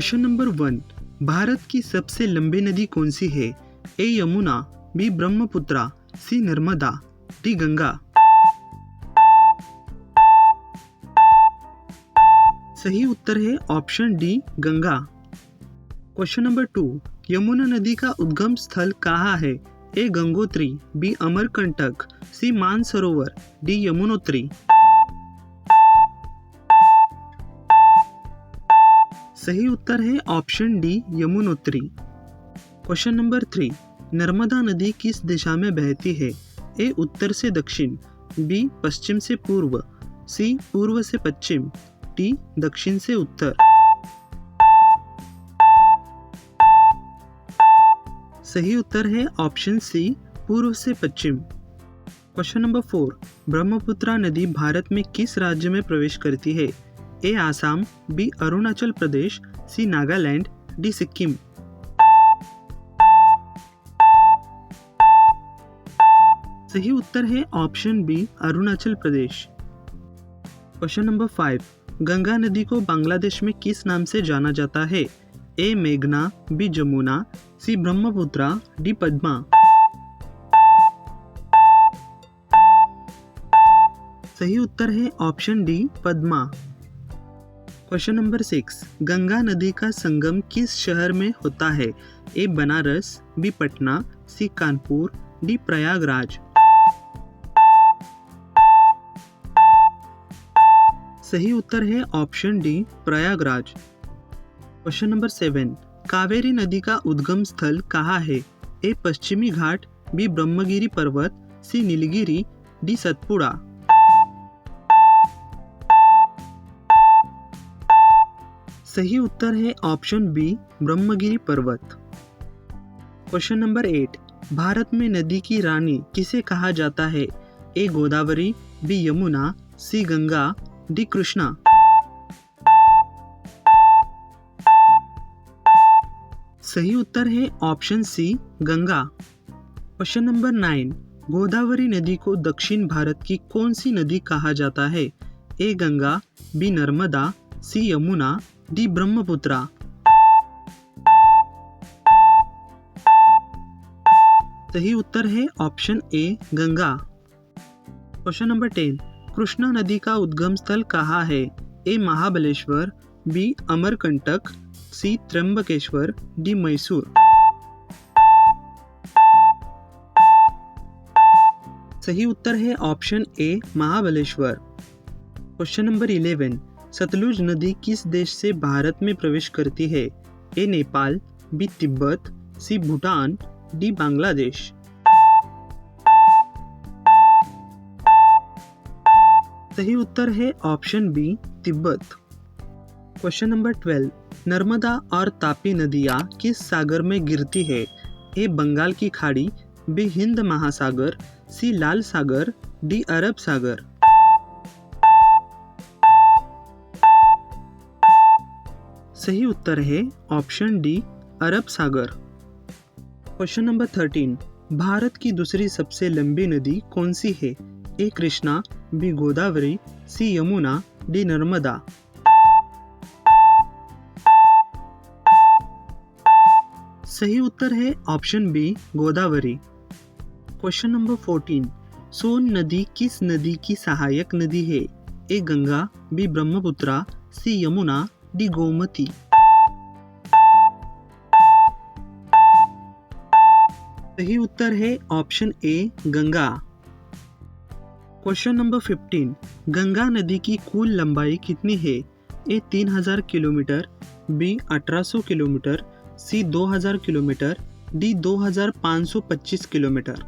Question number 1, Bharat की सबसे लंबी नदी कौन सी है? A Yamuna, B Brahmaputra, C Narmada, D Ganga. सही उत्तर है option D Ganga. Question number 2, Yamuna नदी का उद्गम स्थल कहाँ है? ए गंगोत्री, बी अमरकंटक, सी मानसरोवर, डी यमुनोत्री। सही उत्तर है option D Yamunotri. Question number 3, Narmada नदी किस दिशा में बहती है? ए उत्तर से दक्षिण, बी पश्चिम से पूर्व, सी पूर्व से पश्चिम, डी दक्षिण से उत्तर। सही उत्तर है ऑप्शन सी पूर्व से पश्चिम। क्वेश्चन नंबर 4, ब्रह्मपुत्रा नदी भारत में किस राज्य में प्रवेश करती है? ए आसाम, बी अरुणाचल प्रदेश, सी नागालैंड, डी सिक्किम। सही उत्तर है option B Arunachal Pradesh. Question number 5, Ganga नदी को बांग्लादेश में किस नाम से जाना जाता है? ए मेघना, बी जमुना, सी ब्रह्मपुत्रा, डी पद्मा। सही उत्तर है option D Padma. Question number 6, Ganga नदी का संगम किस शहर में होता है? ए बनारस, बी पटना, सी कानपुर, डी प्रयागराज। सही उत्तर है option D Prayagraj. Question number 7, Kaveri नदी का उद्गम स्थल कहाँ है? ए पश्चिमी घाट, बी ब्रह्मगिरी पर्वत, सी नीलगिरी, डी सतपुड़ा। सही उत्तर है ऑप्शन बी ब्रह्मगिरी पर्वत। क्वेश्चन नंबर 8, भारत में नदी की रानी किसे कहा जाता है? A Godavari, B Yamuna, C Ganga, D Krishna. सही उत्तर है option C Ganga. Question number 9, Godavari नदी को दक्षिण भारत की कौन सी नदी कहा जाता है? A Ganga, B Narmada, C Yamuna, D Brahmaputra. सही उत्तर है option A Ganga. Question number 10, Krishna नदी का उद्गम स्थल कहाँ है? A Mahabaleshwar, B Amarkantak, C Trimbakeshwar, D Mysore. सही उत्तर है option A Mahabaleshwar. Question number 11, Sutlej नदी किस देश से भारत में प्रवेश करती है? A Nepal, B Tibet, C Bhutan, D Bangladesh. सही उत्तर है option B Tibet. Question number 12, Narmada और तापी नदियाँ किस सागर में गिरती है? ए बंगाल की खाड़ी, बी हिंद महासागर, सी लाल सागर, डी अरब सागर। सही उत्तर है ऑप्शन डी अरब सागर। क्वेश्चन नंबर 13, भारत की दूसरी सबसे लंबी नदी कौन सी है? A Krishna, B Godavari, C Yamuna, D Narmada. सही उत्तर है option B Godavari. Question number 14, Son नदी किस नदी की सहायक नदी है? A Ganga, B Brahmaputra, C Yamuna, D Gomti. सही उत्तर है option A Ganga. Question number 15, Ganga नदी की कुल लंबाई कितनी है? ए 3000 किलोमीटर, बी 1800 किलोमीटर, सी 2000 किलोमीटर, डी 2525 किलोमीटर।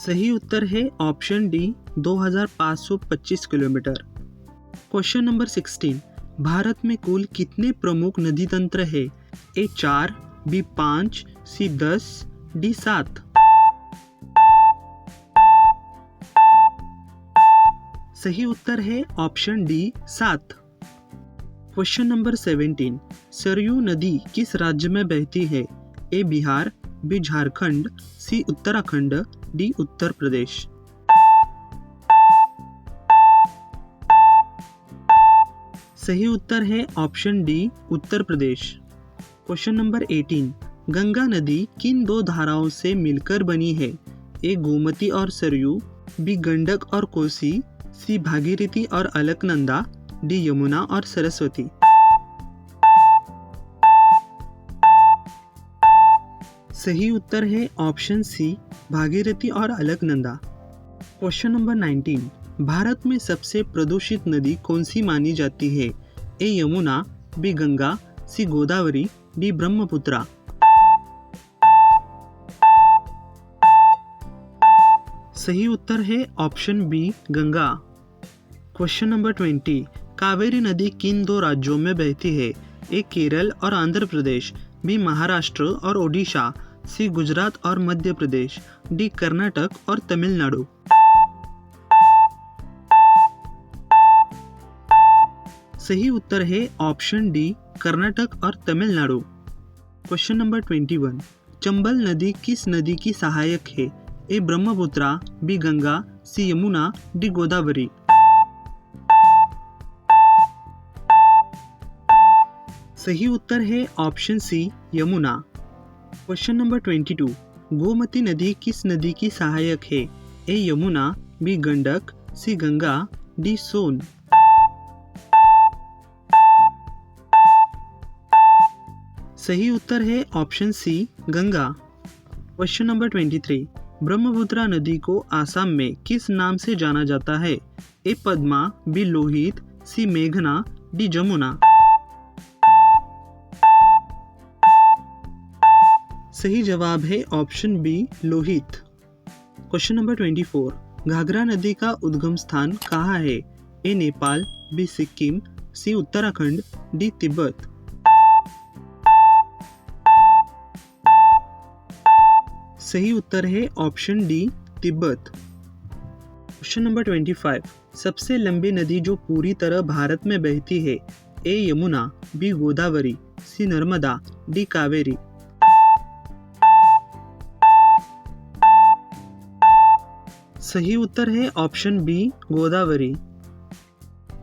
सही उत्तर है option D 2525 kilometre. Question number 16, Bharat में कुल कितने प्रमुख नदी तंत्र है? ए 4, बी 5, सी 10, डी 7। सही उत्तर है option D 7। Question number 17, Saryu नदी किस राज्य में बहती है? ए बिहार, बी झारखंड, सी उत्तराखंड, डी उत्तर प्रदेश। सही उत्तर है option D Uttar Pradesh. Question number 18, Ganga नदी किन दो धाराओं से मिलकर बनी है? ए गोमती और सरयू, बी गंडक और कोसी, सी भागीरथी और अलकनंदा, डी यमुना और सरस्वती। सही उत्तर है ऑप्शन सी भागीरथी और अलकनंदा। क्वेश्चन नंबर 19, भारत में सबसे प्रदूषित नदी कौन सी मानी जाती है? A Yamuna, B Ganga, C Godavari, D Brahmaputra. सही उत्तर है option B Ganga. Question number 20, Kaveri नदी किन दो राज्यों में बहती है? ए केरल और आंध्र प्रदेश, बी महाराष्ट्र और ओडिशा, सी गुजरात और मध्य प्रदेश, डी कर्नाटक और तमिलनाडु। सही उत्तर है ऑप्शन डी कर्नाटक और तमिलनाडु। क्वेश्चन नंबर 21, चंबल नदी किस नदी की सहायक है? A Brahmaputra, B Ganga, C Yamuna, D Godavari. सही उत्तर है option C Yamuna. Question number 22, Gomti नदी किस नदी की सहायक है? A Yamuna, B Gandak, C Ganga, D Son. सही उत्तर है option C Ganga. Question number 23, Brahmaputra नदी को आसाम में किस नाम से जाना जाता है? A Padma, B Lohit, C मेघना, डी जमुना। सही जवाब है option B Lohit. Question number 24, Ghaghara नदी का उद्गम स्थान कहाँ है? A Nepal, B Sikkim, C Uttarakhand, D Tibet. सही उत्तर है option D Tibet. Question number 25, सबसे लंबी नदी जो पूरी तरह भारत में बहती है? A Yamuna, B Godavari, C Narmada, D Kaveri. सही उत्तर है ऑप्शन बी गोदावरी।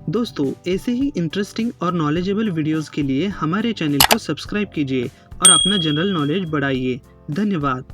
दोस्तों, ऐसे ही इंटरेस्टिंग और नॉलेजेबल वीडियोस के लिए हमारे चैनल को सब्सक्राइब कीजिए और अपना जनरल नॉलेज बढ़ाइए। धन्यवाद।